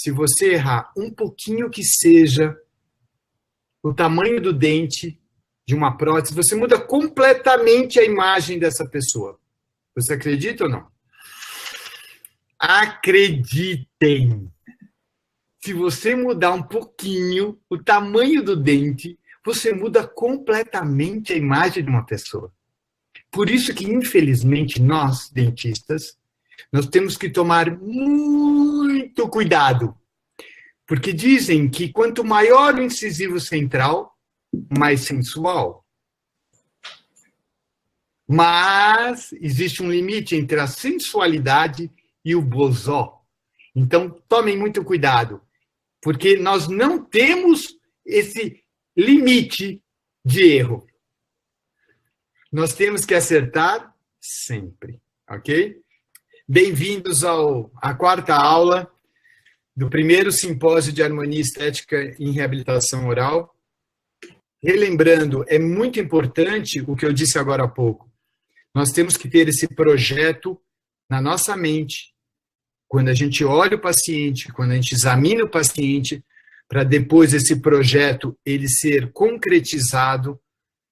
se você errar um pouquinho que seja o tamanho do dente de uma prótese, você muda completamente a imagem dessa pessoa. Você acredita ou não? Acreditem! Se você mudar um pouquinho o tamanho do dente, você muda completamente a imagem de uma pessoa. Por isso que, infelizmente, nós, dentistas, nós temos que tomar muito cuidado. Porque dizem que quanto maior o incisivo central, mais sensual. Mas existe um limite entre a sensualidade e o bozó. Então, tomem muito cuidado, porque nós não temos esse limite de erro. Nós temos que acertar sempre, ok? Bem-vindos à quarta aula do primeiro simpósio de harmonia estética em reabilitação oral. Relembrando, é muito importante o que eu disse agora há pouco. Nós temos que ter esse projeto na nossa mente, quando a gente olha o paciente, quando a gente examina o paciente, para depois esse projeto ele ser concretizado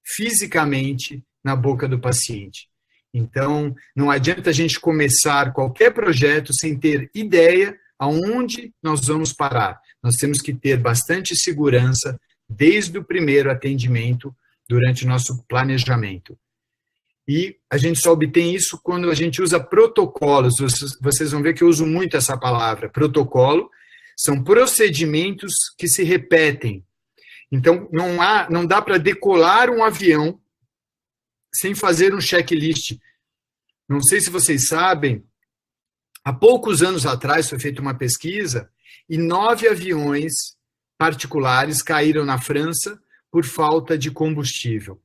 fisicamente na boca do paciente. Então, não adianta a gente começar qualquer projeto sem ter ideia aonde nós vamos parar. Nós temos que ter bastante segurança desde o primeiro atendimento, durante o nosso planejamento. E a gente só obtém isso quando a gente usa protocolos. Vocês vão ver que eu uso muito essa palavra. Protocolo são procedimentos que se repetem. Então, não dá para decolar um avião sem fazer um checklist. Não sei se vocês sabem, há poucos anos atrás foi feita uma pesquisa e 9 aviões particulares caíram na França por falta de combustível.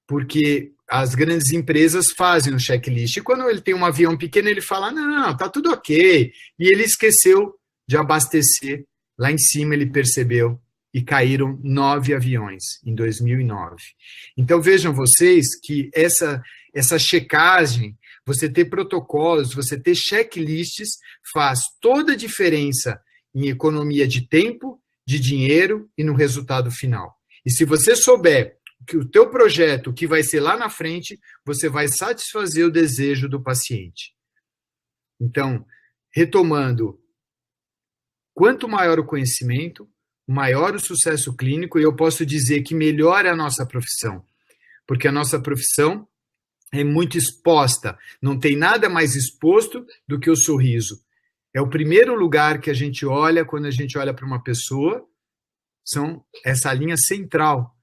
Porque as grandes empresas fazem um checklist. E quando ele tem um avião pequeno, ele fala, não, tá tudo ok. E ele esqueceu de abastecer. Lá em cima ele percebeu e caíram 9 aviões em 2009. Então vejam vocês que essa checagem, você ter protocolos, você ter checklists, faz toda a diferença em economia de tempo, de dinheiro e no resultado final. E se você souber que o teu projeto, que vai ser lá na frente, você vai satisfazer o desejo do paciente. Então, retomando, quanto maior o conhecimento, maior o sucesso clínico, e eu posso dizer que melhor é a nossa profissão, porque a nossa profissão é muito exposta, não tem nada mais exposto do que o sorriso. É o primeiro lugar que a gente olha quando a gente olha para uma pessoa, são essa linha central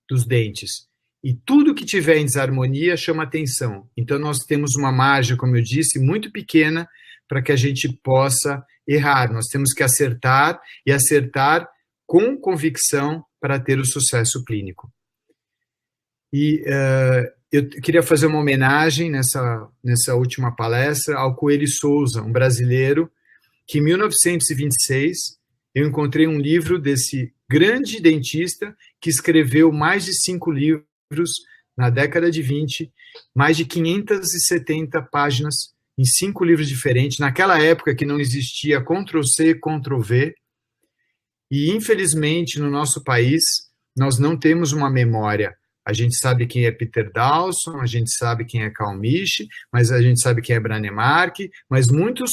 dos dentes. E tudo que tiver em desarmonia chama atenção. Então nós temos uma margem, como eu disse, muito pequena para que a gente possa errar. Nós temos que acertar e acertar com convicção para ter o sucesso clínico. E eu queria fazer uma homenagem nessa última palestra ao Coelho Souza, um brasileiro que em 1926 eu encontrei um livro desse grande dentista que escreveu mais de 5 livros na década de 20, mais de 570 páginas em 5 livros diferentes, naquela época que não existia Ctrl+C, Ctrl+V, e infelizmente no nosso país nós não temos uma memória. A gente sabe quem é Peter Dawson, a gente sabe quem é Carl Misch, mas a gente sabe quem é Branemark, mas muito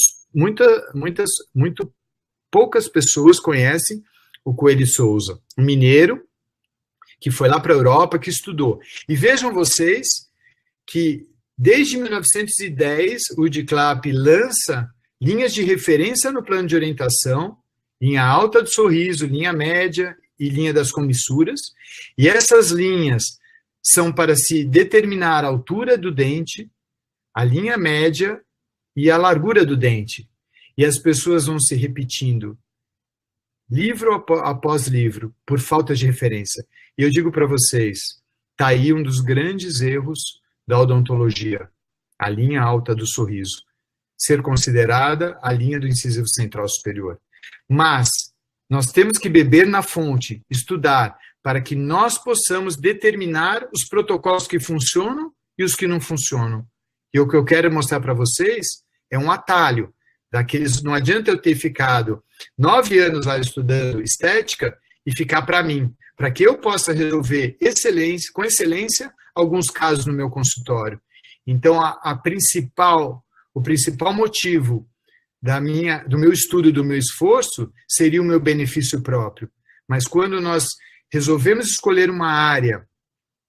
poucas pessoas conhecem o Coelho Souza, um mineiro que foi lá para a Europa, que estudou. E vejam vocês que desde 1910 o DICLAP lança linhas de referência no plano de orientação, linha alta do sorriso, linha média e linha das comissuras, e essas linhas são para se determinar a altura do dente, a linha média e a largura do dente. E as pessoas vão se repetindo livro após livro, por falta de referência. E eu digo para vocês, está aí um dos grandes erros da odontologia, a linha alta do sorriso, ser considerada a linha do incisivo central superior. Mas nós temos que beber na fonte, estudar, para que nós possamos determinar os protocolos que funcionam e os que não funcionam. E o que eu quero mostrar para vocês é um atalho. daqueles, não adianta eu ter ficado 9 anos lá estudando estética e ficar para mim, para que eu possa resolver com excelência alguns casos no meu consultório. Então, o principal motivo do meu estudo, do meu esforço, seria o meu benefício próprio. Mas quando nós resolvemos escolher uma área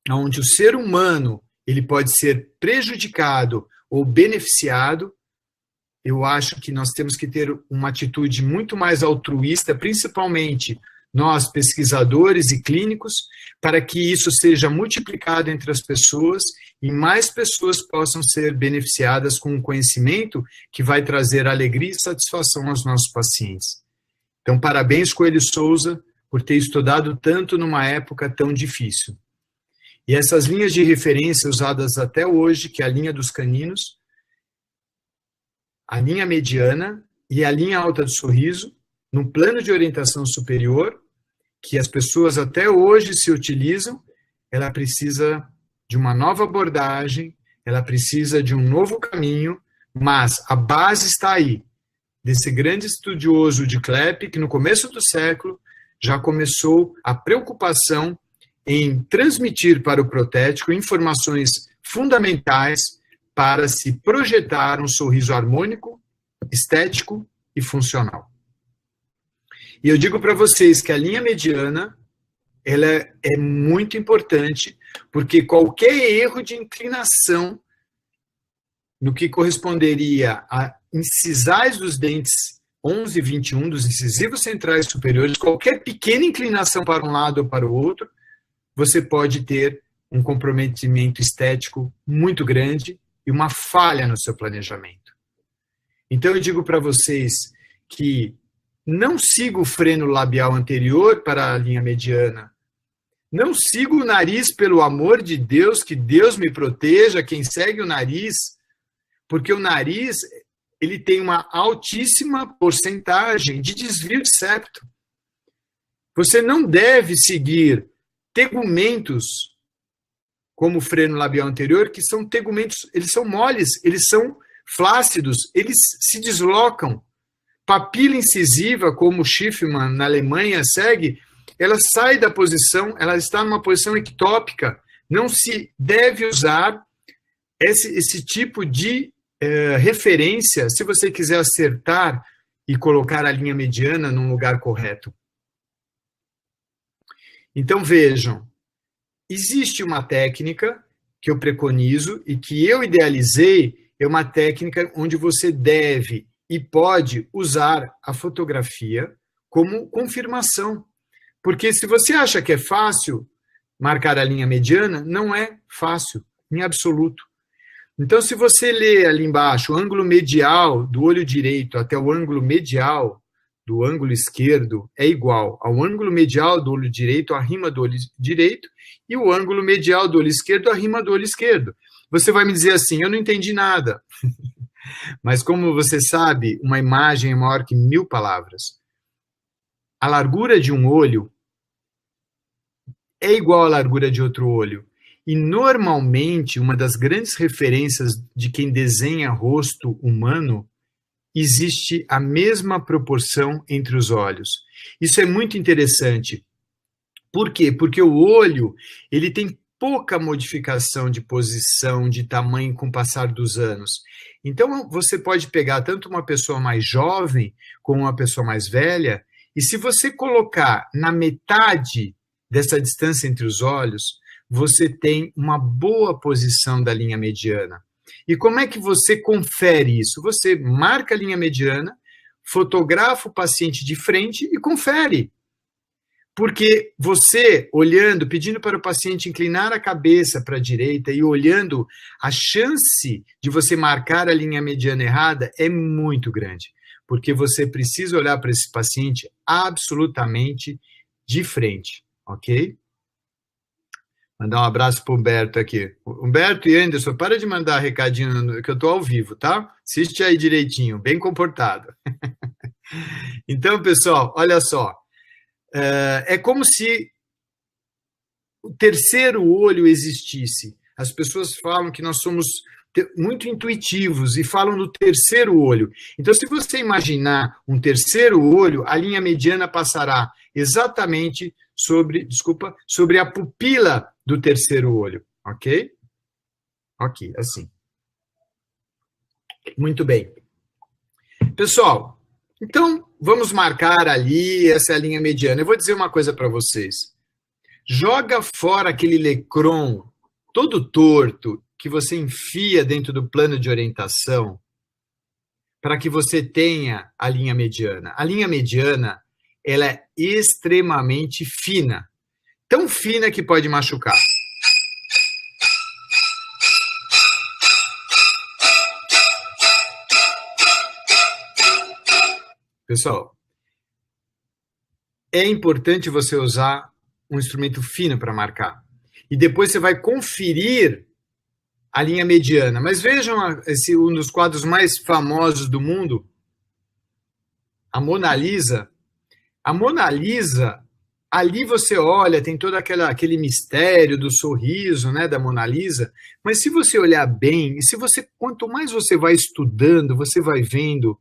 onde o ser humano ele pode ser prejudicado ou beneficiado, eu acho que nós temos que ter uma atitude muito mais altruísta, principalmente nós, pesquisadores e clínicos, para que isso seja multiplicado entre as pessoas e mais pessoas possam ser beneficiadas com um conhecimento que vai trazer alegria e satisfação aos nossos pacientes. Então, parabéns, Coelho Souza, por ter estudado tanto numa época tão difícil. E essas linhas de referência usadas até hoje, que é a linha dos caninos, a linha mediana e a linha alta do sorriso, num plano de orientação superior, que as pessoas até hoje se utilizam, ela precisa de uma nova abordagem, ela precisa de um novo caminho, mas a base está aí, desse grande estudioso de Klepp, que no começo do século já começou a preocupação em transmitir para o protético informações fundamentais para se projetar um sorriso harmônico, estético e funcional. E eu digo para vocês que a linha mediana ela é muito importante, porque qualquer erro de inclinação no que corresponderia a incisais dos dentes 11 e 21, dos incisivos centrais superiores, qualquer pequena inclinação para um lado ou para o outro, você pode ter um comprometimento estético muito grande e uma falha no seu planejamento. Então, eu digo para vocês que não siga o freno labial anterior para a linha mediana. Não siga o nariz, pelo amor de Deus, que Deus me proteja, quem segue o nariz, porque o nariz ele tem uma altíssima porcentagem de desvio de septo. Você não deve seguir tegumentos como o freno labial anterior, que são tegumentos, eles são moles, eles são flácidos, eles se deslocam. Papila incisiva, como o Schiffman na Alemanha segue, ela sai da posição, ela está numa posição ectópica. Não se deve usar esse tipo de referência se você quiser acertar e colocar a linha mediana num lugar correto. Então, vejam, existe uma técnica que eu preconizo e que eu idealizei, é uma técnica onde você deve e pode usar a fotografia como confirmação. Porque se você acha que é fácil marcar a linha mediana, não é fácil, em absoluto. Então, se você ler ali embaixo o ângulo medial do olho direito até o ângulo medial do ângulo esquerdo é igual ao ângulo medial do olho direito à rima do olho direito e o ângulo medial do olho esquerdo à rima do olho esquerdo. Você vai me dizer assim, eu não entendi nada. Mas como você sabe, uma imagem é maior que 1000 palavras. A largura de um olho é igual à largura de outro olho. E, normalmente, uma das grandes referências de quem desenha rosto humano, existe a mesma proporção entre os olhos. Isso é muito interessante. Por quê? Porque o olho ele tem pouca modificação de posição, de tamanho com o passar dos anos. Então, você pode pegar tanto uma pessoa mais jovem como uma pessoa mais velha, e se você colocar na metade dessa distância entre os olhos, você tem uma boa posição da linha mediana. E como é que você confere isso? Você marca a linha mediana, fotografa o paciente de frente e confere. Porque você, olhando, pedindo para o paciente inclinar a cabeça para a direita e olhando, a chance de você marcar a linha mediana errada é muito grande. Porque você precisa olhar para esse paciente absolutamente de frente, ok? Mandar um abraço para o Humberto aqui. Humberto e Anderson, para de mandar recadinho, que eu estou ao vivo, tá? Assiste aí direitinho, bem comportado. Então, pessoal, olha só. É como se o terceiro olho existisse. As pessoas falam que nós somos muito intuitivos e falam do terceiro olho. Então, se você imaginar um terceiro olho, a linha mediana passará exatamente sobre a pupila do terceiro olho, ok? Ok, assim. Muito bem. Pessoal, então vamos marcar ali essa linha mediana. Eu vou dizer uma coisa para vocês. Joga fora aquele lecron todo torto que você enfia dentro do plano de orientação para que você tenha a linha mediana. A linha mediana, ela é extremamente fina. Tão fina que pode machucar. Pessoal, é importante você usar um instrumento fino para marcar. E depois você vai conferir a linha um vejam um dos quadros mais famosos do mundo, a Mona Lisa. A Mona Lisa, ali você olha, tem todo aquele mistério do sorriso, né, da Mona Lisa, mas se você olhar bem, e quanto mais você vai estudando, você vai vendo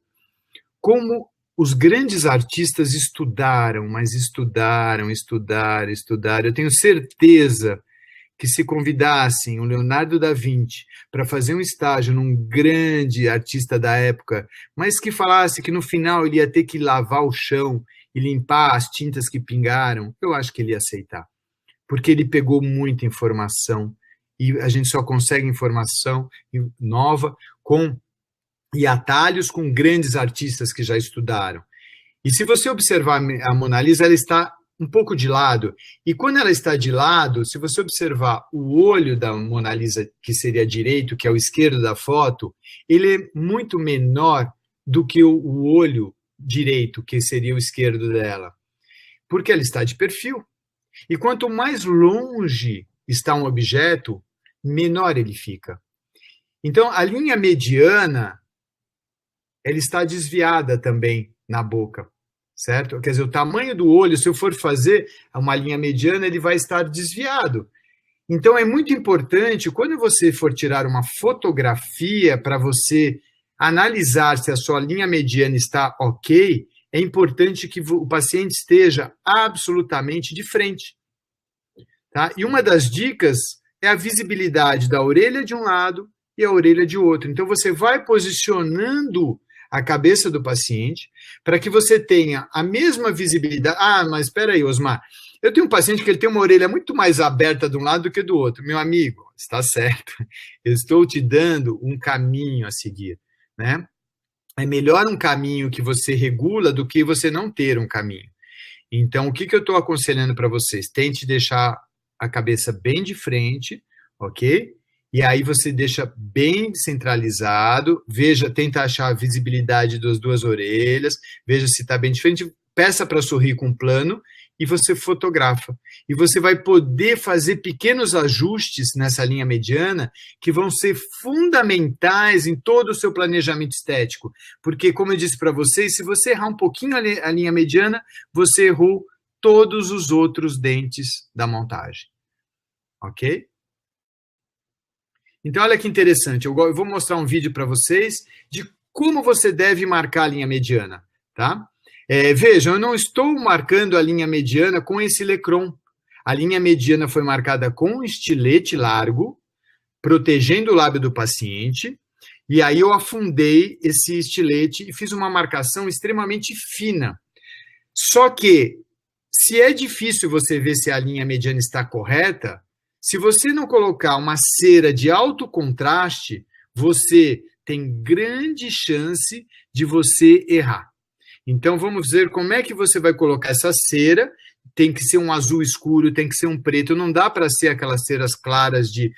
como os grandes artistas estudaram, mas estudaram. Eu tenho certeza que se convidassem o Leonardo da Vinci para fazer um estágio num grande artista da época, mas que falasse que no final ele ia ter que lavar o chão e limpar as tintas que pingaram, eu acho que ele ia aceitar. Porque ele pegou muita informação e a gente só consegue informação nova e atalhos com grandes artistas que já estudaram. E se você observar a Mona Lisa, ela está um pouco de lado. E quando ela está de lado, se você observar o olho da Mona Lisa, que seria direito, que é o esquerdo da foto, ele é muito menor do que o olho direito, que seria o esquerdo dela. Porque ela está de perfil. E quanto mais longe está um objeto, menor ele fica. Então, a linha mediana, ela está desviada também na boca, certo? Quer dizer, o tamanho do olho, se eu for fazer uma linha mediana, ele vai estar desviado. Então, é muito importante, quando você for tirar uma fotografia para você analisar se a sua linha mediana está ok, é importante que o paciente esteja absolutamente de frente. Tá? E uma das dicas é a visibilidade da orelha de um lado e a orelha de outro. Então, você vai posicionando a cabeça do paciente para que você tenha a mesma visibilidade. Ah, mas espera aí, Osmar. Eu tenho um paciente que ele tem uma orelha muito mais aberta de um lado do que do outro. Meu amigo, está certo. Eu estou te dando um caminho a seguir, né? É melhor um caminho que você regula do que você não ter um caminho. Então, o que eu estou aconselhando para vocês? Tente deixar a cabeça bem de frente, ok? E aí você deixa bem centralizado, tenta achar a visibilidade das duas orelhas, veja se está bem de frente, peça para sorrir com plano e você fotografa. E você vai poder fazer pequenos ajustes nessa linha mediana que vão ser fundamentais em todo o seu planejamento estético. Porque, como eu disse para vocês, se você errar um pouquinho a linha mediana, você errou todos os outros dentes da montagem. Ok? Então, olha que interessante. Eu vou mostrar um vídeo para vocês de como você deve marcar a linha mediana. Tá? Vejam, eu não estou marcando a linha mediana com esse lecron. A linha mediana foi marcada com um estilete largo, protegendo o lábio do paciente, e aí eu afundei esse estilete e fiz uma marcação extremamente fina. Só que, se é difícil você ver se a linha mediana está correta, se você não colocar uma cera de alto contraste, você tem grande chance de você errar. Então, vamos ver como é que você vai colocar essa cera. Tem que ser um azul escuro, tem que ser um preto. Não dá para ser aquelas ceras claras de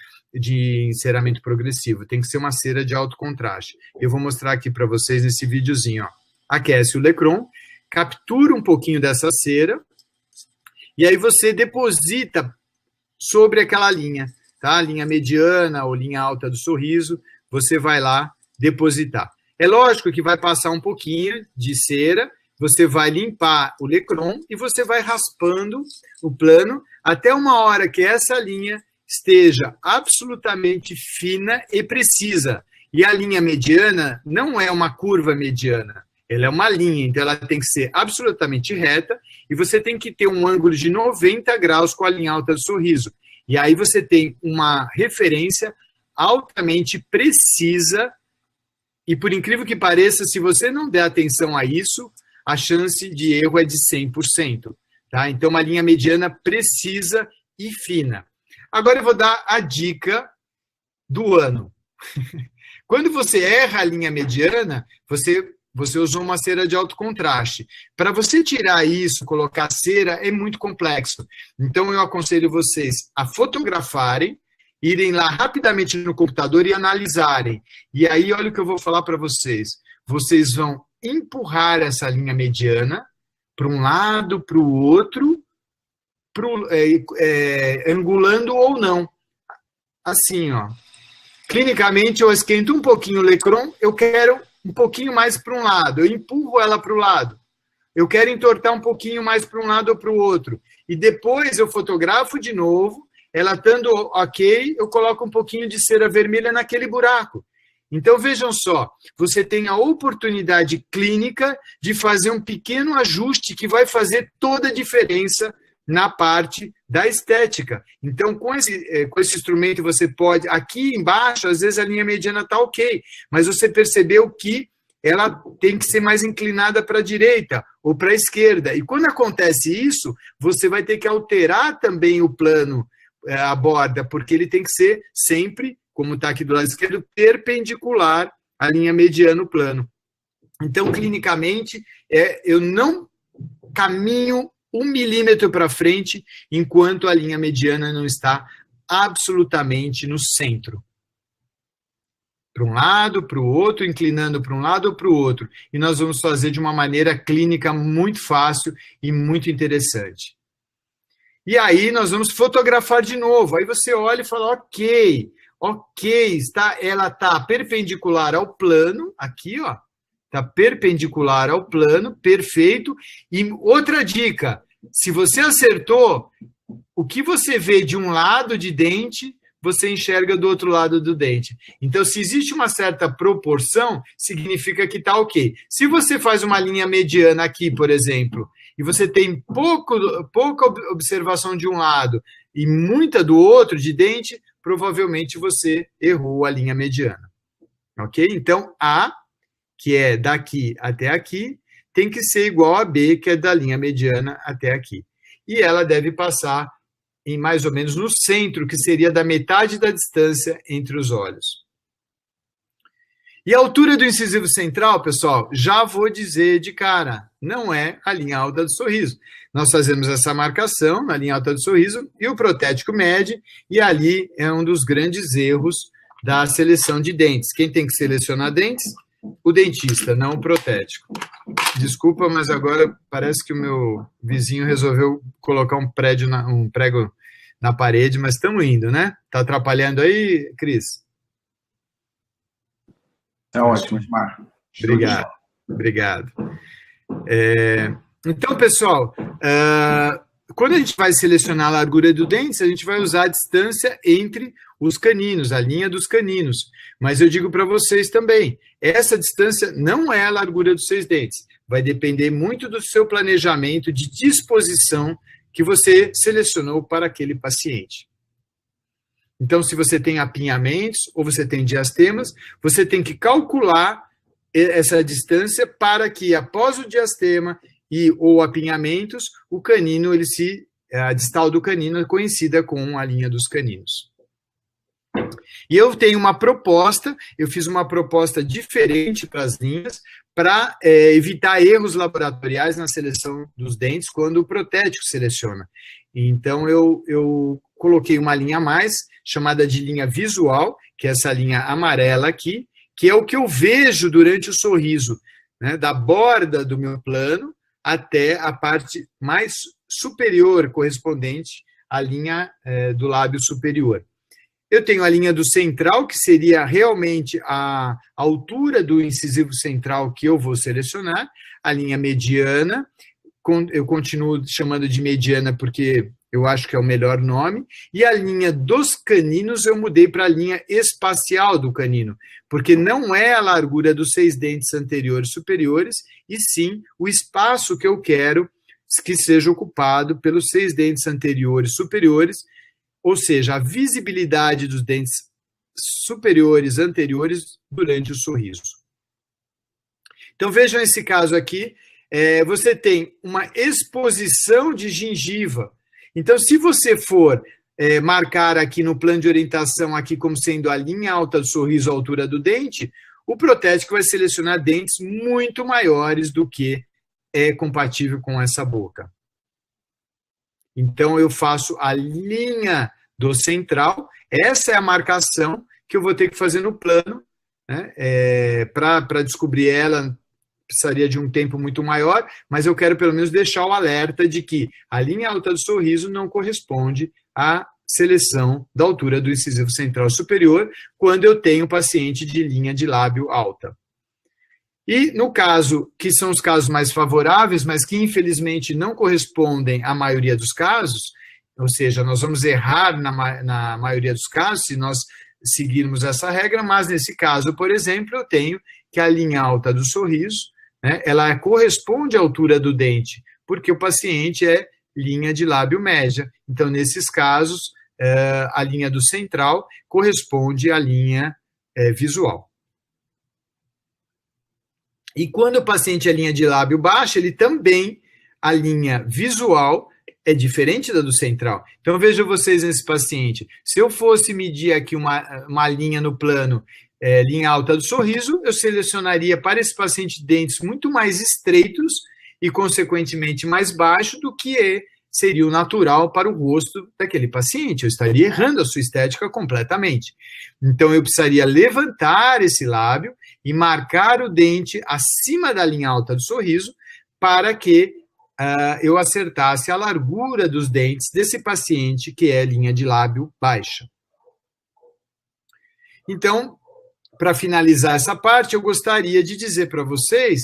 enceramento progressivo. Tem que ser uma cera de alto contraste. Eu vou mostrar aqui para vocês nesse videozinho. Ó. Aquece o lecron, captura um pouquinho dessa cera, e aí você deposita sobre aquela linha, tá? Linha mediana ou linha alta do sorriso, você vai lá depositar. É lógico que vai passar um pouquinho de cera, você vai limpar o lecron e você vai raspando o plano até uma hora que essa linha esteja absolutamente fina e precisa. E a linha mediana não é uma curva mediana, ela é uma linha, então ela tem que ser absolutamente reta e você tem que ter um ângulo de 90 graus com a linha alta do sorriso. E aí você tem uma referência altamente precisa e, por incrível que pareça, se você não der atenção a isso, a chance de erro é de 100%. Tá? Então, uma linha mediana precisa e fina. Agora eu vou dar a dica do ano. Quando você erra a linha mediana, você usou uma cera de alto contraste. Para você tirar isso, colocar cera, é muito complexo. Então, eu aconselho vocês a fotografarem, irem lá rapidamente no computador e analisarem. E aí, olha o que eu vou falar para vocês. Vocês vão empurrar essa linha mediana para um lado, para o outro, angulando ou não. Assim, ó. Clinicamente, eu esquento um pouquinho o Lecron, eu quero um pouquinho mais para um lado, eu empurro ela para o lado. Eu quero entortar um pouquinho mais para um lado ou para o outro. E depois eu fotografo de novo, ela estando ok, eu coloco um pouquinho de cera vermelha naquele buraco. Então, vejam só, você tem a oportunidade clínica de fazer um pequeno ajuste que vai fazer toda a diferença na parte da estética. Então, com esse instrumento, você pode... Aqui embaixo, às vezes, a linha mediana está ok, mas você percebeu que ela tem que ser mais inclinada para a direita ou para a esquerda. E quando acontece isso, você vai ter que alterar também o plano, a borda, porque ele tem que ser sempre, como está aqui do lado esquerdo, perpendicular à linha mediana, o plano. Então, clinicamente, eu não caminho 1 milímetro para frente, enquanto a linha mediana não está absolutamente no centro. Para um lado, para o outro, inclinando para um lado ou para o outro. E nós vamos fazer de uma maneira clínica muito fácil e muito interessante. E aí nós vamos fotografar de novo. Aí você olha e fala, ok, ela está perpendicular ao plano, aqui, ó. Está perpendicular ao plano, perfeito. E outra dica, se você acertou, o que você vê de um lado de dente, você enxerga do outro lado do dente. Então, se existe uma certa proporção, significa que está ok. Se você faz uma linha mediana aqui, por exemplo, e você tem pouca observação de um lado e muita do outro de dente, provavelmente você errou a linha mediana. Ok? Então, A, que é daqui até aqui, tem que ser igual a B, que é da linha mediana até aqui. E ela deve passar em mais ou menos no centro, que seria da metade da distância entre os olhos. E a altura do incisivo central, pessoal, já vou dizer de cara, não é a linha alta do sorriso. Nós fazemos essa marcação na linha alta do sorriso e o protético mede, e ali é um dos grandes erros da seleção de dentes. Quem tem que selecionar dentes? O dentista, não o protético. Desculpa, mas agora parece que o meu vizinho resolveu colocar um prego na parede, mas estamos indo, né? Está atrapalhando aí, Cris? É ótimo, Marco. Obrigado. Então, pessoal, quando a gente vai selecionar a largura do dente, a gente vai usar a distância entre os caninos, a linha dos caninos. Mas eu digo para vocês também, essa distância não é a largura dos seus dentes. Vai depender muito do seu planejamento de disposição que você selecionou para aquele paciente. Então, se você tem apinhamentos ou você tem diastemas, você tem que calcular essa distância para que, após o diastema ou apinhamentos, o canino, a distal do canino coincida com a linha dos caninos. E eu tenho uma proposta, eu fiz uma proposta diferente para as linhas, para evitar erros laboratoriais na seleção dos dentes quando o protético seleciona. Então, eu coloquei uma linha a mais, chamada de linha visual, que é essa linha amarela aqui, que é o que eu vejo durante o sorriso, né, da borda do meu plano até a parte mais superior, correspondente à linha do lábio superior. Eu tenho a linha do central, que seria realmente a altura do incisivo central que eu vou selecionar, a linha mediana, eu continuo chamando de mediana porque eu acho que é o melhor nome, e a linha dos caninos eu mudei para a linha espacial do canino, porque não é a largura dos 6 dentes anteriores e superiores, e sim o espaço que eu quero que seja ocupado pelos 6 dentes anteriores e superiores, ou seja, a visibilidade dos dentes superiores anteriores durante o sorriso. Então vejam esse caso aqui, você tem uma exposição de gengiva. Então, se você for marcar aqui no plano de orientação, aqui como sendo a linha alta do sorriso à altura do dente, o protético vai selecionar dentes muito maiores do que é compatível com essa boca. Então, eu faço a linha do central, essa é a marcação que eu vou ter que fazer no plano, né? Para descobrir ela, precisaria de um tempo muito maior, mas eu quero pelo menos deixar o alerta de que a linha alta do sorriso não corresponde à seleção da altura do incisivo central superior quando eu tenho paciente de linha de lábio alta. E no caso, que são os casos mais favoráveis, mas que infelizmente não correspondem à maioria dos casos, ou seja, nós vamos errar na maioria dos casos se nós seguirmos essa regra, mas nesse caso, por exemplo, eu tenho que a linha alta do sorriso, né, ela corresponde à altura do dente, porque o paciente é linha de lábio média. Então, nesses casos, a linha do central corresponde à linha visual. E quando o paciente é linha de lábio baixa, ele também, a linha visual é diferente da do central. Então, vejam vocês nesse paciente. Se eu fosse medir aqui uma linha no plano, linha alta do sorriso, eu selecionaria para esse paciente dentes muito mais estreitos e, consequentemente, mais baixos do que seria o natural para o rosto daquele paciente. Eu estaria errando a sua estética completamente. Então, eu precisaria levantar esse lábio e marcar o dente acima da linha alta do sorriso para que eu acertasse a largura dos dentes desse paciente que é linha de lábio baixa. Então, para finalizar essa parte, eu gostaria de dizer para vocês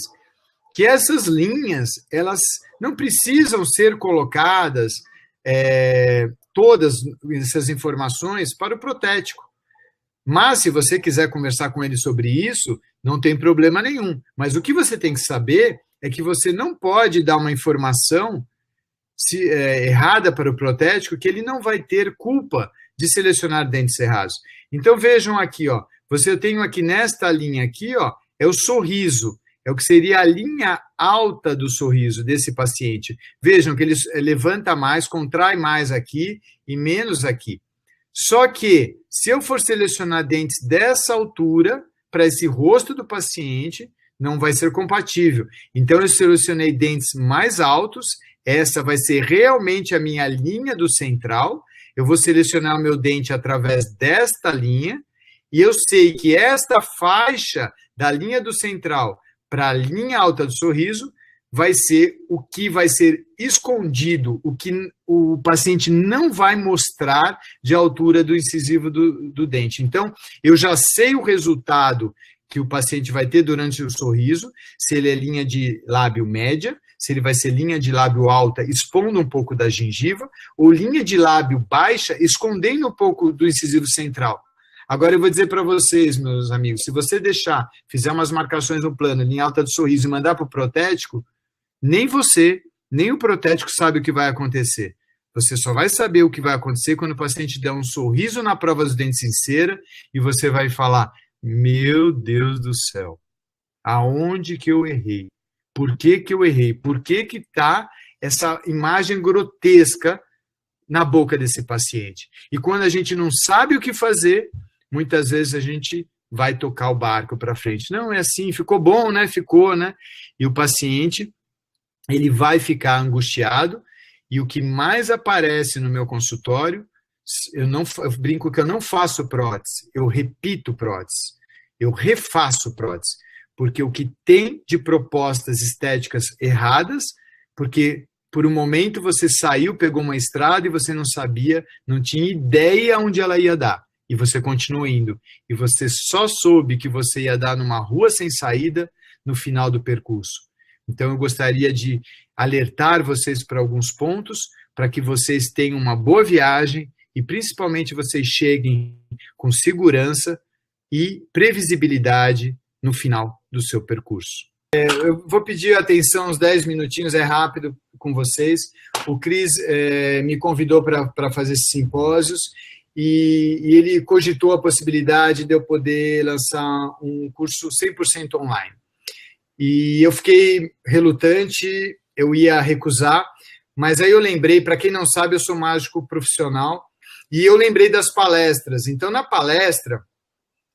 que essas linhas, elas não precisam ser colocadas, todas essas informações para o protético. Mas, se você quiser conversar com ele sobre isso, não tem problema nenhum. Mas o que você tem que saber é que você não pode dar uma informação errada para o protético, que ele não vai ter culpa de selecionar dentes errados. Então, vejam aqui, ó. Eu tenho aqui nesta linha aqui, ó, é o sorriso, é o que seria a linha alta do sorriso desse paciente. Vejam que ele levanta mais, contrai mais aqui e menos aqui. Só que, se eu for selecionar dentes dessa altura, para esse rosto do paciente, não vai ser compatível. Então, eu selecionei dentes mais altos, essa vai ser realmente a minha linha do central, eu vou selecionar o meu dente através desta linha, e eu sei que esta faixa da linha do central para a linha alta do sorriso vai ser o que vai ser escondido, o que o paciente não vai mostrar de altura do incisivo do dente. Então, eu já sei o resultado que o paciente vai ter durante o sorriso, se ele é linha de lábio média, se ele vai ser linha de lábio alta, expondo um pouco da gengiva, ou linha de lábio baixa, escondendo um pouco do incisivo central. Agora eu vou dizer para vocês, meus amigos, se você fizer umas marcações no plano, linha alta do sorriso e mandar para o protético, nem você, nem o protético sabe o que vai acontecer. Você só vai saber o que vai acontecer quando o paciente der um sorriso na prova dos dentes em cera e você vai falar, meu Deus do céu, aonde que eu errei? Por que que eu errei? Por que que está essa imagem grotesca na boca desse paciente? E quando a gente não sabe o que fazer, muitas vezes a gente vai tocar o barco para frente. Não, é assim, ficou bom, né? Ficou, né? E o paciente, ele vai ficar angustiado, e o que mais aparece no meu consultório, eu brinco que eu não faço prótese, eu repito prótese, eu refaço prótese, porque o que tem de propostas estéticas erradas, porque por um momento você saiu, pegou uma estrada e você não sabia, não tinha ideia onde ela ia dar, e você continuou indo, e você só soube que você ia dar numa rua sem saída no final do percurso. Então, eu gostaria de alertar vocês para alguns pontos, para que vocês tenham uma boa viagem e, principalmente, vocês cheguem com segurança e previsibilidade no final do seu percurso. Eu vou pedir atenção uns 10 minutinhos, é rápido com vocês. O Cris me convidou para fazer esses simpósios e ele cogitou a possibilidade de eu poder lançar um curso 100% online. E eu fiquei relutante, eu ia recusar, mas aí eu lembrei, para quem não sabe, eu sou mágico profissional, e eu lembrei das palestras. Então, na palestra,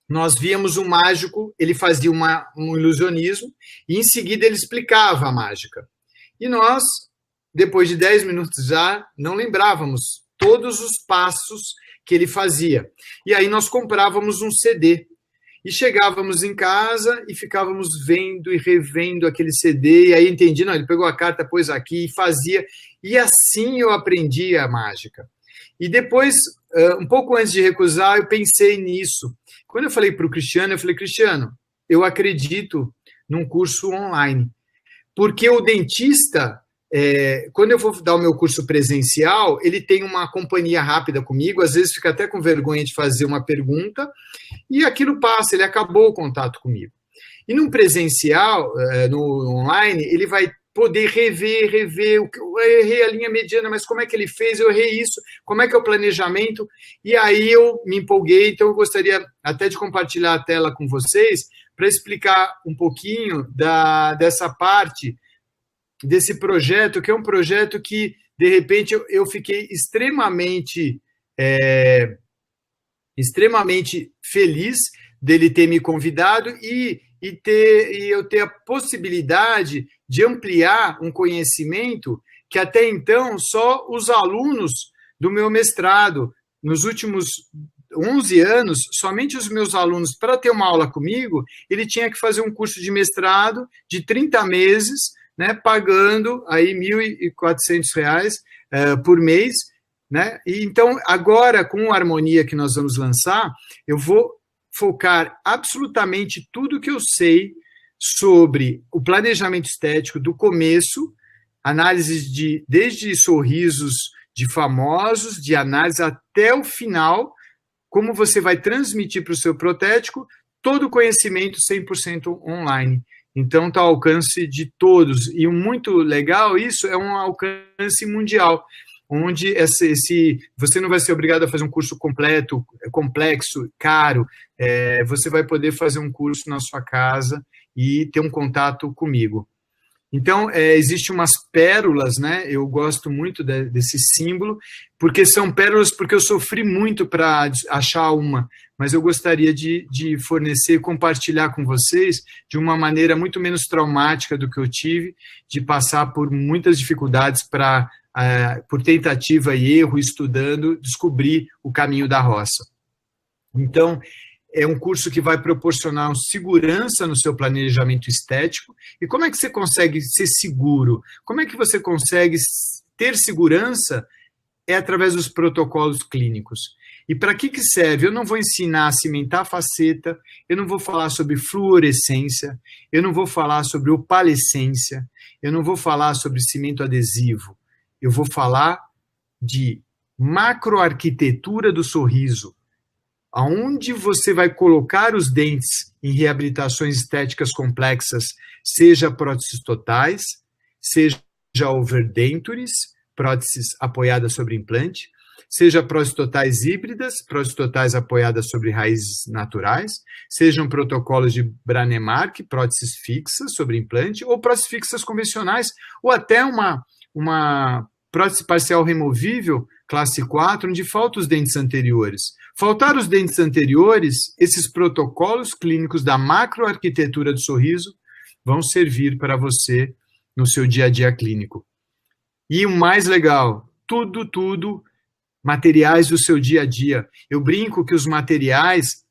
nós víamos um mágico, ele fazia um ilusionismo, e em seguida ele explicava a mágica. E nós, depois de 10 minutos já, não lembrávamos todos os passos que ele fazia. E aí nós comprávamos um CD, e chegávamos em casa e ficávamos vendo e revendo aquele CD, e aí entendi, não, ele pegou a carta, pôs aqui e fazia, e assim eu aprendi a mágica. E depois, um pouco antes de recusar, eu pensei nisso. Quando eu falei para o Cristiano, eu falei, Cristiano, eu acredito num curso online, porque o dentista, quando eu vou dar o meu curso presencial, ele tem uma companhia rápida comigo, às vezes fica até com vergonha de fazer uma pergunta, e aquilo passa, ele acabou o contato comigo. E num presencial, no online, ele vai poder rever, eu errei a linha mediana, mas como é que ele fez? Eu errei isso, como é que é o planejamento? E aí eu me empolguei, então eu gostaria até de compartilhar a tela com vocês para explicar um pouquinho dessa parte, desse projeto, que é um projeto que, de repente, eu fiquei extremamente feliz dele ter me convidado e eu ter a possibilidade de ampliar um conhecimento que até então só os alunos do meu mestrado, nos últimos 11 anos, somente os meus alunos, para ter uma aula comigo, ele tinha que fazer um curso de mestrado de 30 meses, né, pagando aí R$ 1.400 por mês, né? E então, agora, com a Harmonia que nós vamos lançar, eu vou focar absolutamente tudo que eu sei sobre o planejamento estético do começo, análises desde sorrisos de famosos, de análise até o final, como você vai transmitir para o seu protético todo o conhecimento 100% online. Então, está ao alcance de todos. E o muito legal, isso é um alcance mundial, onde você não vai ser obrigado a fazer um curso completo, complexo, caro. Você vai poder fazer um curso na sua casa e ter um contato comigo. Então, existem umas pérolas, né? Eu gosto muito desse símbolo, porque são pérolas porque eu sofri muito para achar uma, mas eu gostaria de fornecer, compartilhar com vocês de uma maneira muito menos traumática do que eu tive, de passar por muitas dificuldades por tentativa e erro, estudando, descobrir o caminho da roça. Então, é um curso que vai proporcionar segurança no seu planejamento estético. E como é que você consegue ser seguro? Como é que você consegue ter segurança? É através dos protocolos clínicos. E para que serve? Eu não vou ensinar a cimentar a faceta, eu não vou falar sobre fluorescência, eu não vou falar sobre opalescência, eu não vou falar sobre cimento adesivo. Eu vou falar de macroarquitetura do sorriso, aonde você vai colocar os dentes em reabilitações estéticas complexas, seja próteses totais, seja overdentures, próteses apoiadas sobre implante, seja próteses totais híbridas, próteses totais apoiadas sobre raízes naturais, sejam protocolos de Branemark, próteses fixas sobre implante, ou próteses fixas convencionais, ou até uma prótese parcial removível, classe 4, onde faltam os dentes anteriores. Faltar os dentes anteriores, esses protocolos clínicos da macroarquitetura do sorriso vão servir para você no seu dia a dia clínico. E o mais legal, tudo, materiais do seu dia a dia. Eu brinco que os materiais,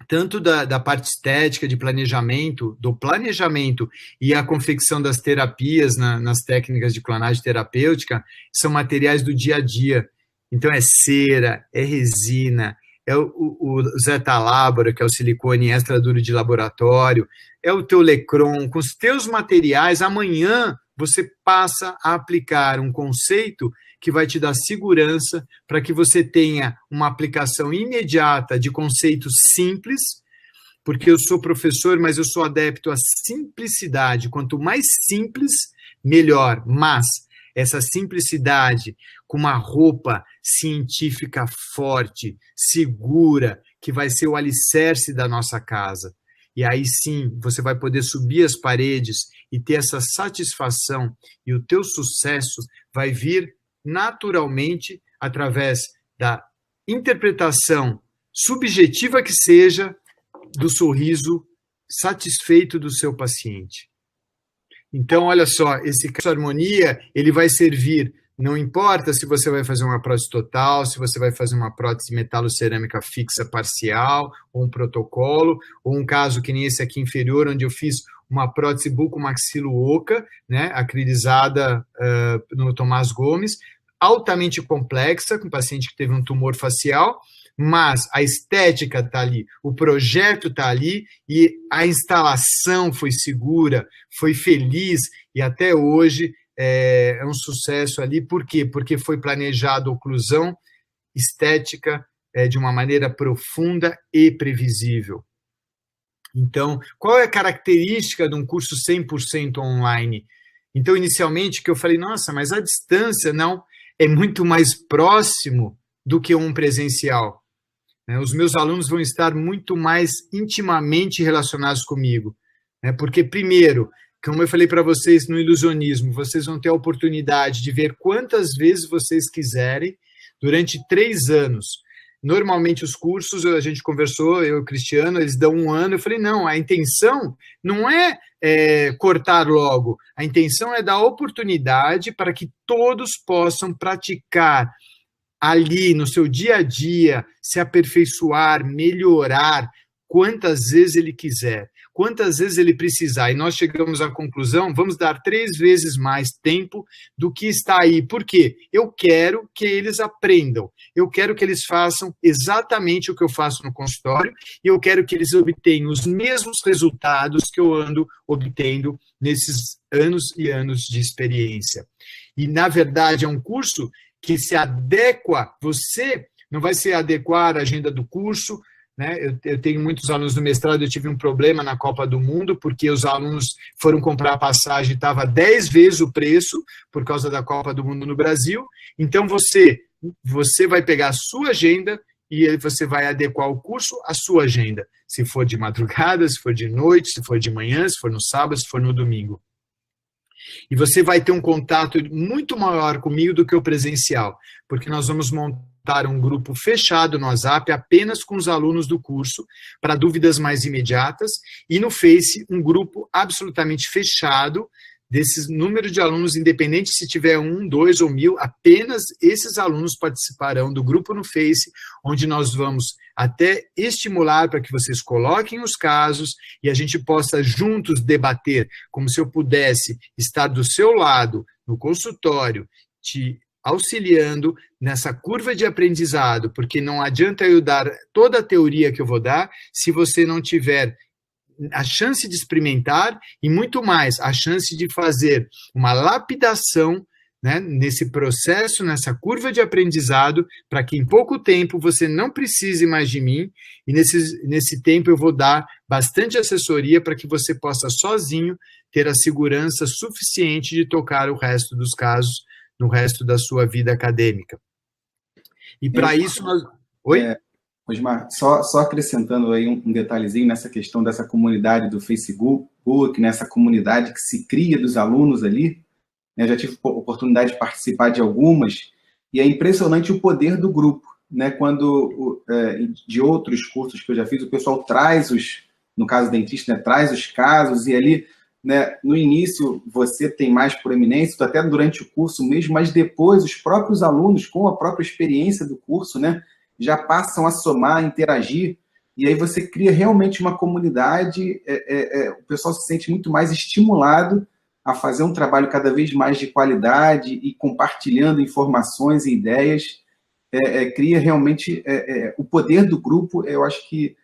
tanto da parte estética, de planejamento, do planejamento e a confecção das terapias nas técnicas de clonagem terapêutica, são materiais do dia a dia. Então, é cera, é resina, é o Zeta-Labora, que é o silicone extra duro de laboratório, é o teu Lecron. Com os teus materiais, amanhã você passa a aplicar um conceito que vai te dar segurança para que você tenha uma aplicação imediata de conceitos simples, porque eu sou professor, mas eu sou adepto à simplicidade. Quanto mais simples, melhor. Mas essa simplicidade com uma roupa científica forte, segura, que vai ser o alicerce da nossa casa. E aí sim, você vai poder subir as paredes e ter essa satisfação, e o teu sucesso vai vir naturalmente através da interpretação subjetiva que seja do sorriso satisfeito do seu paciente. Então, olha só, esse harmonia, ele vai servir, não importa se você vai fazer uma prótese total, se você vai fazer uma prótese metalocerâmica fixa parcial, ou um protocolo, ou um caso que nem esse aqui inferior, onde eu fiz uma prótese bucomaxilo-oca, né, acrilizada no Tomás Gomes, altamente complexa, com um paciente que teve um tumor facial, mas a estética está ali, o projeto está ali e a instalação foi segura, foi feliz e até hoje é um sucesso ali. Por quê? Porque foi planejado oclusão estética de uma maneira profunda e previsível. Então, qual é a característica de um curso 100% online? Então, inicialmente, que eu falei, nossa, mas a distância não é muito mais próximo do que um presencial. Os meus alunos vão estar muito mais intimamente relacionados comigo. Porque, primeiro, como eu falei para vocês no ilusionismo, vocês vão ter a oportunidade de ver quantas vezes vocês quiserem durante 3 anos. Normalmente os cursos, a gente conversou, eu e o Cristiano, eles dão 1 ano. Eu falei, não, a intenção não é cortar logo. A intenção é dar oportunidade para que todos possam praticar ali no seu dia a dia, se aperfeiçoar, melhorar, quantas vezes ele quiser, quantas vezes ele precisar. E nós chegamos à conclusão, vamos dar 3 vezes mais tempo do que está aí. Por quê? Eu quero que eles aprendam, eu quero que eles façam exatamente o que eu faço no consultório e eu quero que eles obtenham os mesmos resultados que eu ando obtendo nesses anos e anos de experiência. E, na verdade, é um curso que se adequa, você não vai se adequar à agenda do curso, né? Eu tenho muitos alunos do mestrado, eu tive um problema na Copa do Mundo, porque os alunos foram comprar a passagem, estava 10 vezes o preço, por causa da Copa do Mundo no Brasil. Então, você vai pegar a sua agenda e você vai adequar o curso à sua agenda. Se for de madrugada, se for de noite, se for de manhã, se for no sábado, se for no domingo. E você vai ter um contato muito maior comigo do que o presencial, porque nós vamos montar um grupo fechado no WhatsApp apenas com os alunos do curso, para dúvidas mais imediatas, e no Face um grupo absolutamente fechado, desses números de alunos, independente se tiver 1, 2 ou 1000, apenas esses alunos participarão do grupo no Face, onde nós vamos até estimular para que vocês coloquem os casos e a gente possa juntos debater, como se eu pudesse estar do seu lado, no consultório, te auxiliando nessa curva de aprendizado, porque não adianta eu dar toda a teoria que eu vou dar se você não tiver a chance de experimentar e muito mais, a chance de fazer uma lapidação, né, nesse processo, nessa curva de aprendizado, para que em pouco tempo você não precise mais de mim e nesse tempo eu vou dar bastante assessoria para que você possa sozinho ter a segurança suficiente de tocar o resto dos casos no resto da sua vida acadêmica. E para isso nós... Oi? Osmar, só acrescentando aí um detalhezinho nessa questão dessa comunidade do Facebook, nessa comunidade que se cria dos alunos ali, né? Já tive oportunidade de participar de algumas, e é impressionante o poder do grupo, né? Quando, de outros cursos que eu já fiz, o pessoal traz no caso dentista, né, traz os casos, e ali, né, no início você tem mais proeminência, até durante o curso mesmo, mas depois os próprios alunos, com a própria experiência do curso, né, já passam a somar, interagir, e aí você cria realmente uma comunidade, o pessoal se sente muito mais estimulado a fazer um trabalho cada vez mais de qualidade e compartilhando informações e ideias, cria realmente o poder do grupo, eu acho que...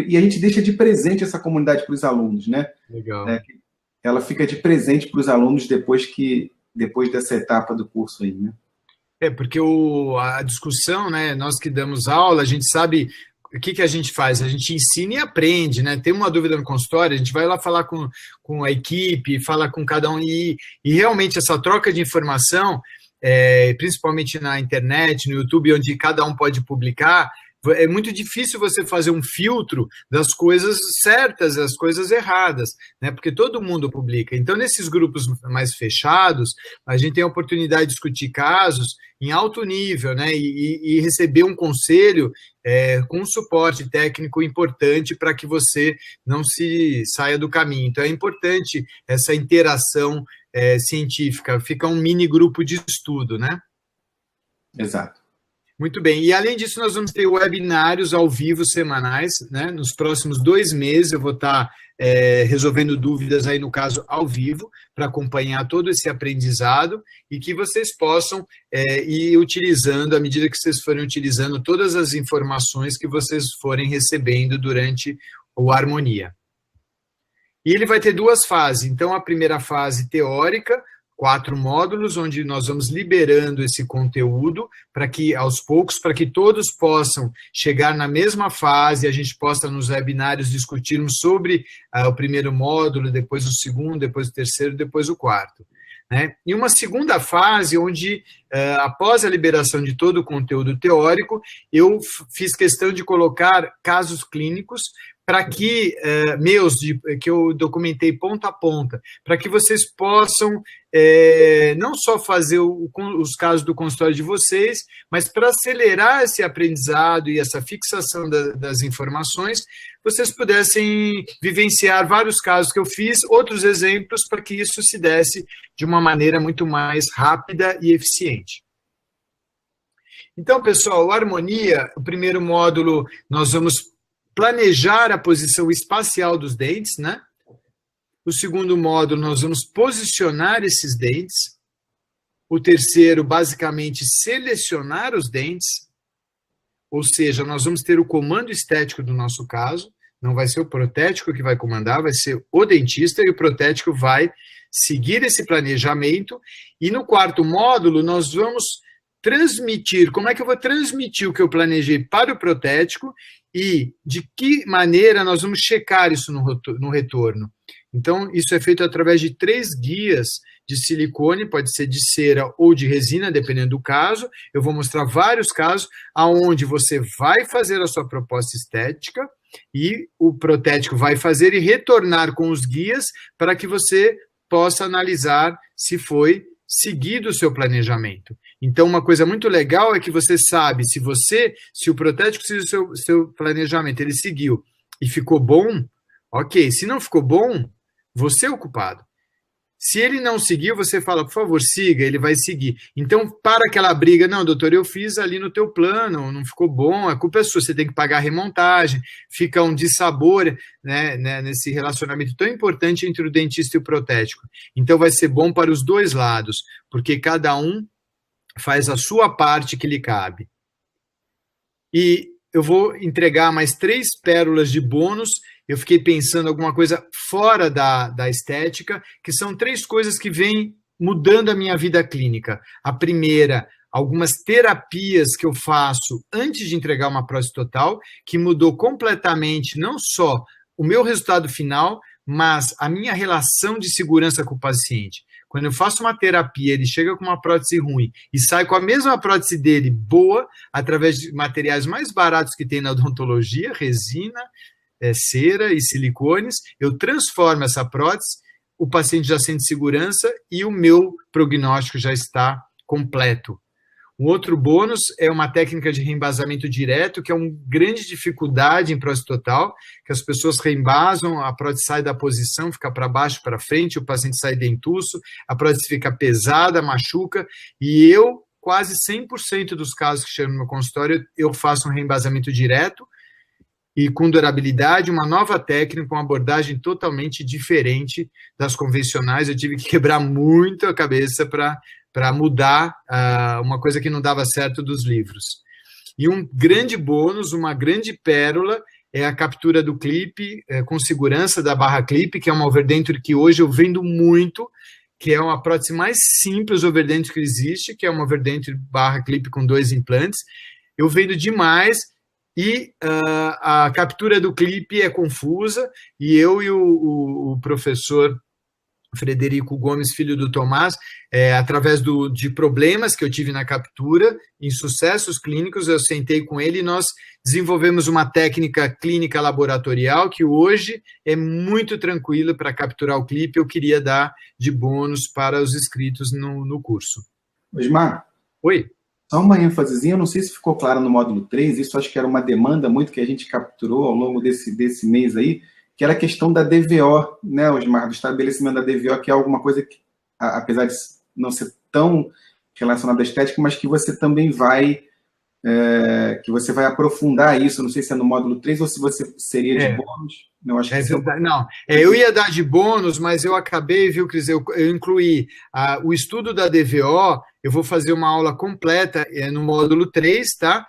E a gente deixa de presente essa comunidade para os alunos, né? Legal. ela fica de presente para os alunos depois dessa etapa do curso aí, né? Porque a discussão, né, nós que damos aula, a gente sabe o que a gente faz, a gente ensina e aprende, né? Tem uma dúvida no consultório, a gente vai lá falar com a equipe, fala com cada um, e realmente essa troca de informação, principalmente na internet, no YouTube, onde cada um pode publicar, é muito difícil você fazer um filtro das coisas certas, das coisas erradas, né? Porque todo mundo publica. Então, nesses grupos mais fechados, a gente tem a oportunidade de discutir casos em alto nível, né? E receber um conselho com um suporte técnico importante para que você não se saia do caminho. Então, é importante essa interação científica. Fica um mini grupo de estudo, né? Exato. Muito bem, e além disso nós vamos ter webinários ao vivo semanais, né? Nos próximos 2 meses eu vou estar resolvendo dúvidas aí no caso ao vivo, para acompanhar todo esse aprendizado e que vocês possam ir utilizando, à medida que vocês forem utilizando todas as informações que vocês forem recebendo durante o Harmonia. E ele vai ter 2 fases, então a primeira fase teórica, 4 módulos, onde nós vamos liberando esse conteúdo para que, aos poucos, para que todos possam chegar na mesma fase, a gente possa nos webinários discutirmos sobre o primeiro módulo, depois o segundo, depois o terceiro, depois o quarto. Né? E uma segunda fase, onde, após a liberação de todo o conteúdo teórico, eu fiz questão de colocar casos clínicos para que, que eu documentei ponta a ponta, para que vocês possam não só fazer os casos do consultório de vocês, mas para acelerar esse aprendizado e essa fixação das informações, vocês pudessem vivenciar vários casos que eu fiz, outros exemplos, para que isso se desse de uma maneira muito mais rápida e eficiente. Então, pessoal, Harmonia, o primeiro módulo, nós vamos planejar a posição espacial dos dentes, né? O segundo módulo, nós vamos posicionar esses dentes. O terceiro, basicamente, selecionar os dentes. Ou seja, nós vamos ter o comando estético do nosso caso. Não vai ser o protético que vai comandar, vai ser o dentista, e o protético vai seguir esse planejamento. E no quarto módulo, nós vamos transmitir, como é que eu vou transmitir o que eu planejei para o protético e de que maneira nós vamos checar isso no retorno. Então, isso é feito através de 3 guias de silicone, pode ser de cera ou de resina, dependendo do caso. Eu vou mostrar vários casos aonde você vai fazer a sua proposta estética e o protético vai fazer e retornar com os guias para que você possa analisar se foi seguido o seu planejamento. Então, uma coisa muito legal é que você sabe se o protético seguiu o seu planejamento, ele seguiu e ficou bom, ok. Se não ficou bom, você é o culpado. Se ele não seguiu, você fala, por favor, siga, ele vai seguir. Então, para aquela briga, não, doutor, eu fiz ali no teu plano, não ficou bom, a culpa é sua, você tem que pagar a remontagem, fica um dissabor, né, nesse relacionamento tão importante entre o dentista e o protético. Então, vai ser bom para os 2 lados, porque cada um faz a sua parte que lhe cabe. E eu vou entregar mais 3 pérolas de bônus. Eu fiquei pensando alguma coisa fora da estética, que são 3 coisas que vêm mudando a minha vida clínica. A primeira, algumas terapias que eu faço antes de entregar uma prótese total, que mudou completamente não só o meu resultado final, mas a minha relação de segurança com o paciente. Quando eu faço uma terapia, ele chega com uma prótese ruim e sai com a mesma prótese dele boa, através de materiais mais baratos que tem na odontologia, resina, cera e silicones, eu transformo essa prótese, o paciente já sente segurança e o meu prognóstico já está completo. Um outro bônus é uma técnica de reembasamento direto, que é uma grande dificuldade em prótese total, que as pessoas reembasam, a prótese sai da posição, fica para baixo, para frente, o paciente sai dentuço, a prótese fica pesada, machuca, e eu, quase 100% dos casos que chegam no meu consultório, eu faço um reembasamento direto, e com durabilidade, uma nova técnica, uma abordagem totalmente diferente das convencionais. Eu tive que quebrar muito a cabeça para mudar uma coisa que não dava certo dos livros. E um grande bônus, uma grande pérola, é a captura do clipe com segurança da barra clipe, que é uma overdenture que hoje eu vendo muito, que é uma prótese mais simples overdenture que existe, que é uma overdenture barra clipe com 2 implantes. Eu vendo demais e a captura do clipe é confusa, e eu e o professor Frederico Gomes, filho do Tomás, através de problemas que eu tive na captura, em sucessos clínicos, eu sentei com ele e nós desenvolvemos uma técnica clínica laboratorial que hoje é muito tranquila para capturar o clipe. Eu queria dar de bônus para os inscritos no curso. Osmar? Oi? Só uma ênfasezinha, eu não sei se ficou claro no módulo 3, isso acho que era uma demanda muito que a gente capturou ao longo desse mês aí, que era a questão da DVO, né, Osmar, do estabelecimento da DVO, que é alguma coisa que, apesar de não ser tão relacionada à estética, mas que você também vai aprofundar isso. Não sei se é no módulo 3 ou se você seria de bônus. Não, acho que eu ia dar de bônus, mas eu acabei, viu, Cris, eu incluí o estudo da DVO. Eu vou fazer uma aula completa no módulo 3, tá?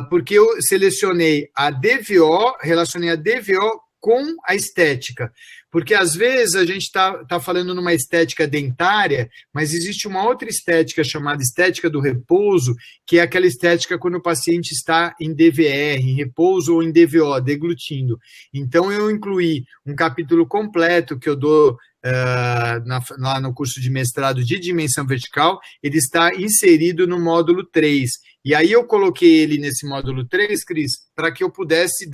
Porque eu selecionei a DVO, relacionei a DVO com a estética, porque às vezes a gente tá falando numa estética dentária, mas existe uma outra estética chamada estética do repouso, que é aquela estética quando o paciente está em DVR, em repouso ou em DVO, deglutindo. Então eu incluí um capítulo completo que eu dou lá no curso de mestrado de dimensão vertical, ele está inserido no módulo 3. E aí eu coloquei ele nesse módulo 3, Cris, para que eu pudesse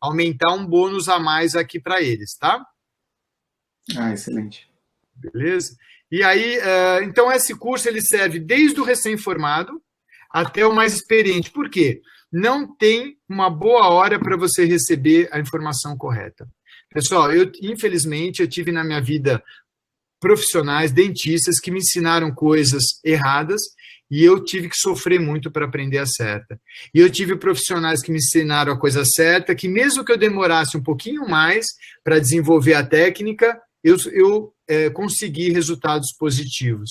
aumentar um bônus a mais aqui para eles, tá? Excelente. Beleza? E aí, então esse curso ele serve desde o recém-formado até o mais experiente. Por quê? Não tem uma boa hora para você receber a informação correta. Pessoal, infelizmente, eu tive na minha vida profissionais, dentistas, que me ensinaram coisas erradas e eu tive que sofrer muito para aprender a certa. E eu tive profissionais que me ensinaram a coisa certa, que mesmo que eu demorasse um pouquinho mais para desenvolver a técnica, eu consegui resultados positivos.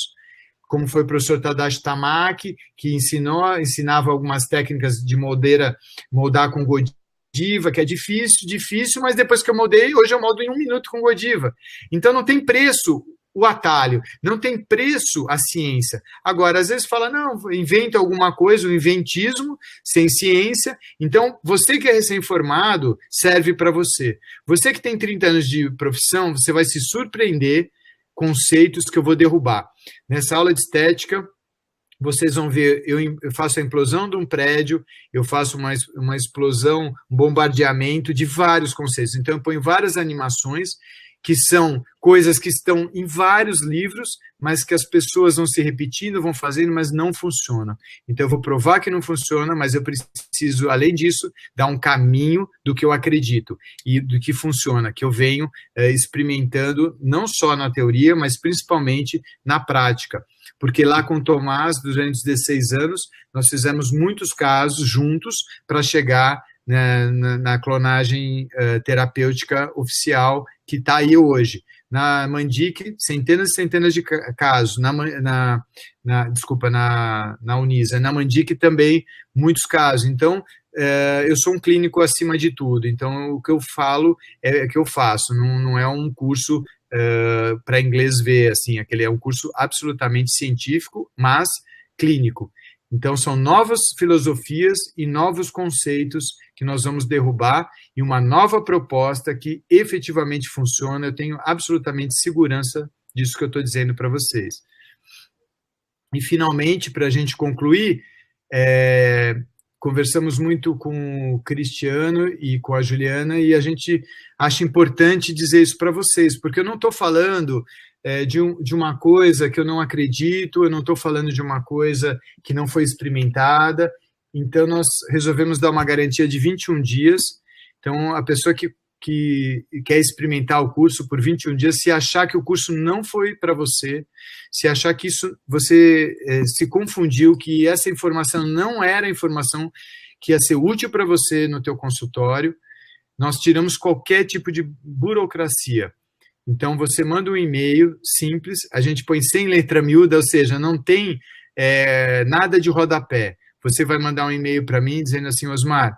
Como foi o professor Tadashi Tamaki, que ensinava algumas técnicas de moldar com Godiva, que é difícil, mas depois que eu moldei, hoje eu moldo em 1 minuto com Godiva. Então não tem preço o atalho, não tem preço a ciência. Agora, às vezes fala, não, inventa alguma coisa, o inventismo, sem ciência. Então, você que é recém-formado, serve para você. Você que tem 30 anos de profissão, você vai se surpreender com conceitos que eu vou derrubar. Nessa aula de estética, vocês vão ver, eu faço a implosão de um prédio, eu faço uma explosão, um bombardeamento de vários conceitos. Então, eu ponho várias animações, que são coisas que estão em vários livros, mas que as pessoas vão se repetindo, vão fazendo, mas não funcionam. Então, eu vou provar que não funciona, mas eu preciso, além disso, dar um caminho do que eu acredito e do que funciona, que eu venho experimentando, não só na teoria, mas principalmente na prática. Porque lá com o Tomás, durante 16 anos, nós fizemos muitos casos juntos para chegar na clonagem terapêutica oficial que está aí hoje. Na Mandic, centenas e centenas de casos. Na Unisa. Na Mandic também, muitos casos. Então, eu sou um clínico acima de tudo. Então, o que eu falo é o que eu faço. Não é um curso para inglês ver, assim. Aquele é um curso absolutamente científico, mas clínico. Então, são novas filosofias e novos conceitos que nós vamos derrubar e uma nova proposta que efetivamente funciona. Eu tenho absolutamente segurança disso que eu estou dizendo para vocês. E, finalmente, para a gente concluir, conversamos muito com o Cristiano e com a Juliana e a gente acha importante dizer isso para vocês, porque eu não estou falando de uma coisa que eu não acredito, eu não estou falando de uma coisa que não foi experimentada. Então, nós resolvemos dar uma garantia de 21 dias. Então, a pessoa que quer experimentar o curso por 21 dias, se achar que o curso não foi para você, se achar que você se confundiu, que essa informação não era a informação que ia ser útil para você no teu consultório, nós tiramos qualquer tipo de burocracia. Então, você manda um e-mail simples, a gente põe sem letra miúda, ou seja, não tem nada de rodapé. Você vai mandar um e-mail para mim dizendo assim, Osmar,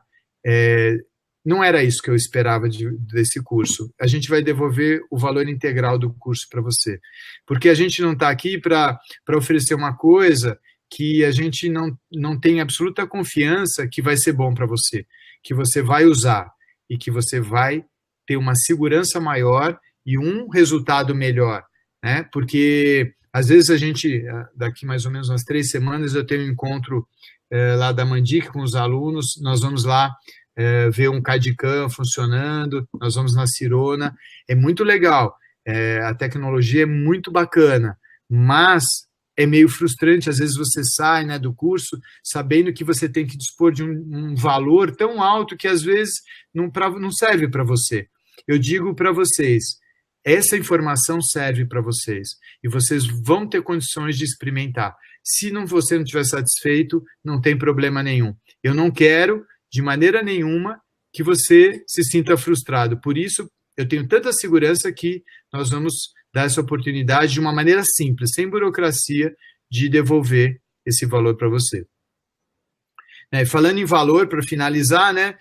não era isso que eu esperava desse curso. A gente vai devolver o valor integral do curso para você. Porque a gente não está aqui para oferecer uma coisa que a gente não tem absoluta confiança que vai ser bom para você, que você vai usar e que você vai ter uma segurança maior e um resultado melhor, né? Porque, às vezes, a gente, daqui mais ou menos umas 3 semanas, eu tenho um encontro lá da Mandic com os alunos, nós vamos lá ver um CAD/CAM funcionando, nós vamos na Sirona, é muito legal, a tecnologia é muito bacana, mas é meio frustrante, às vezes você sai, né, do curso sabendo que você tem que dispor de um valor tão alto que às vezes não serve para você. Eu digo para vocês, essa informação serve para vocês e vocês vão ter condições de experimentar. Se você não estiver satisfeito, não tem problema nenhum. Eu não quero, de maneira nenhuma, que você se sinta frustrado. Por isso, eu tenho tanta segurança que nós vamos dar essa oportunidade de uma maneira simples, sem burocracia, de devolver esse valor para você. Falando em valor, para finalizar, né,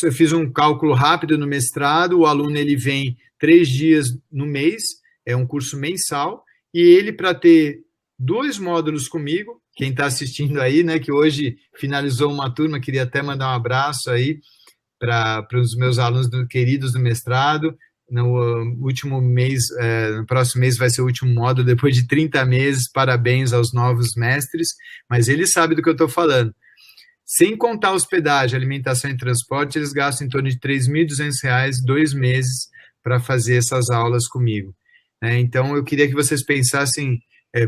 eu fiz um cálculo rápido no mestrado, o aluno ele vem 3 dias no mês, é um curso mensal, e ele, para ter 2 módulos comigo, quem está assistindo aí, né, que hoje finalizou uma turma, queria até mandar um abraço aí para os meus alunos queridos do mestrado. No último mês, no próximo mês vai ser o último módulo, depois de 30 meses, parabéns aos novos mestres, mas eles sabem do que eu estou falando. Sem contar hospedagem, alimentação e transporte, eles gastam em torno de R$ 3.200, 2 meses, para fazer essas aulas comigo. Então, eu queria que vocês pensassem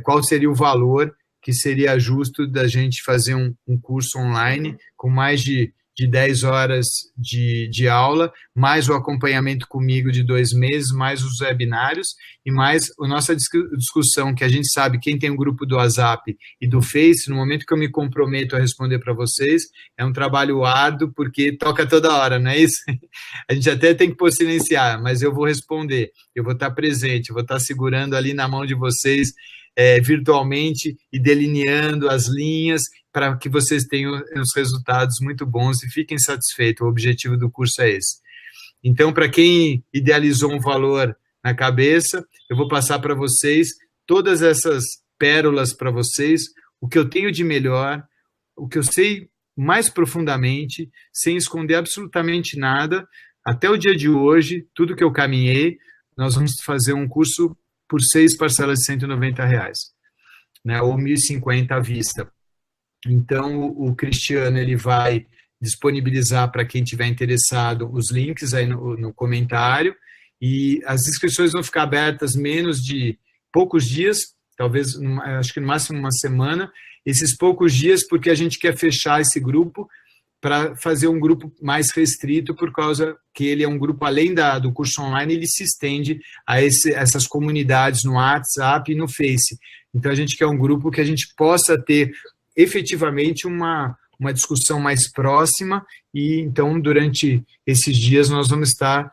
qual seria o valor que seria justo da gente fazer um curso online com mais de 10 horas de aula, mais o acompanhamento comigo de 2 meses, mais os webinários e mais a nossa discussão, que a gente sabe, quem tem um grupo do WhatsApp e do Face, no momento que eu me comprometo a responder para vocês, é um trabalho árduo, porque toca toda hora, não é isso? A gente até tem que pôr silenciar, mas eu vou responder, eu vou estar presente, eu vou estar segurando ali na mão de vocês, virtualmente e delineando as linhas para que vocês tenham os resultados muito bons e fiquem satisfeitos. O objetivo do curso é esse. Então, para quem idealizou um valor na cabeça, eu vou passar para vocês todas essas pérolas para vocês, o que eu tenho de melhor, o que eu sei mais profundamente, sem esconder absolutamente nada. Até o dia de hoje, tudo que eu caminhei, nós vamos fazer um curso por 6 parcelas de R$190, né, ou 1.050 à vista. Então, o Cristiano ele vai disponibilizar para quem tiver interessado os links aí no comentário, e as inscrições vão ficar abertas menos de poucos dias, talvez, acho que no máximo uma semana, esses poucos dias, porque a gente quer fechar esse grupo para fazer um grupo mais restrito, por causa que ele é um grupo, além do curso online, ele se estende a essas comunidades no WhatsApp e no Face. Então, a gente quer um grupo que a gente possa ter efetivamente uma discussão mais próxima, e então, durante esses dias, nós vamos estar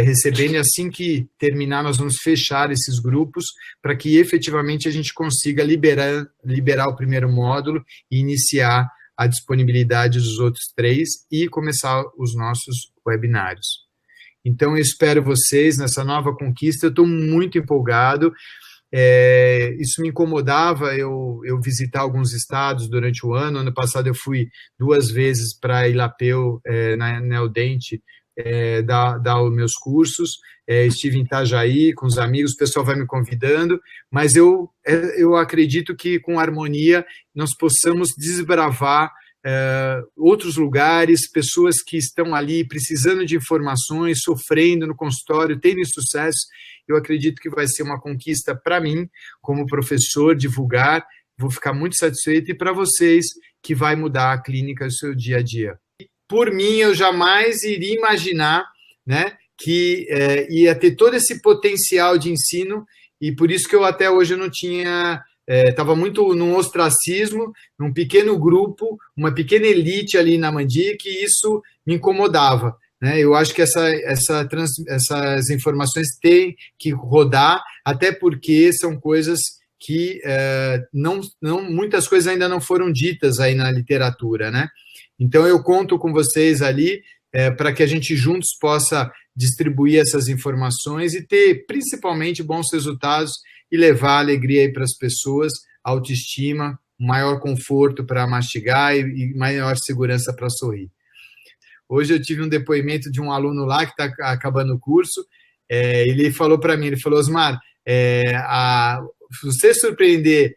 recebendo, e assim que terminar, nós vamos fechar esses grupos, para que efetivamente a gente consiga liberar o primeiro módulo e iniciar a disponibilidade dos outros 3 e começar os nossos webinários. Então, eu espero vocês nessa nova conquista, eu estou muito empolgado. Isso me incomodava, eu visitar alguns estados durante o ano. Ano passado eu fui 2 vezes para Ilapeu, na Neodente, dar os meus cursos. Estive em Itajaí com os amigos, o pessoal vai me convidando, mas eu acredito que com harmonia nós possamos desbravar outros lugares, pessoas que estão ali precisando de informações, sofrendo no consultório, tendo sucesso. Eu acredito que vai ser uma conquista para mim, como professor, divulgar, vou ficar muito satisfeito, e para vocês, que vai mudar a clínica, o seu dia a dia. Por mim, eu jamais iria imaginar, né, que ia ter todo esse potencial de ensino, e por isso que eu até hoje não tinha... Estava muito num ostracismo, num pequeno grupo, uma pequena elite ali na Mandic, e isso me incomodava, né? Eu acho que essas informações têm que rodar, até porque são coisas que muitas coisas ainda não foram ditas aí na literatura, né? Então, eu conto com vocês ali, para que a gente juntos possa distribuir essas informações e ter, principalmente, bons resultados e levar alegria aí para as pessoas, autoestima, maior conforto para mastigar e maior segurança para sorrir. Hoje eu tive um depoimento de um aluno lá que está acabando o curso, ele falou para mim, ele falou, Osmar, se você surpreender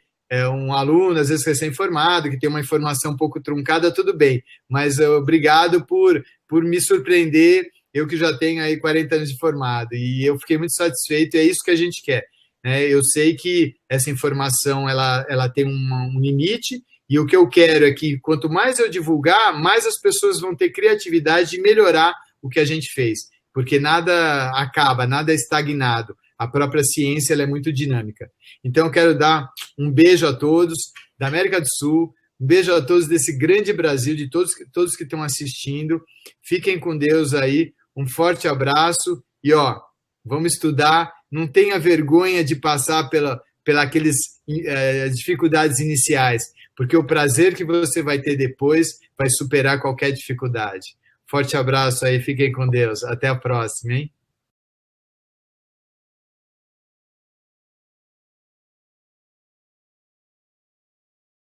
um aluno, às vezes recém-formado, que tem uma informação um pouco truncada, tudo bem, mas obrigado por me surpreender, eu que já tenho aí 40 anos de formado, e eu fiquei muito satisfeito, e é isso que a gente quer. Eu sei que essa informação ela tem um limite, e o que eu quero é que quanto mais eu divulgar, mais as pessoas vão ter criatividade de melhorar o que a gente fez, porque nada acaba, nada é estagnado. A própria ciência ela é muito dinâmica. Então, eu quero dar um beijo a todos da América do Sul, um beijo a todos desse grande Brasil, de todos que estão assistindo. Fiquem com Deus aí, um forte abraço e, vamos estudar. Não tenha vergonha de passar pelas dificuldades iniciais, porque o prazer que você vai ter depois vai superar qualquer dificuldade. Forte abraço aí, fiquem com Deus. Até a próxima, hein?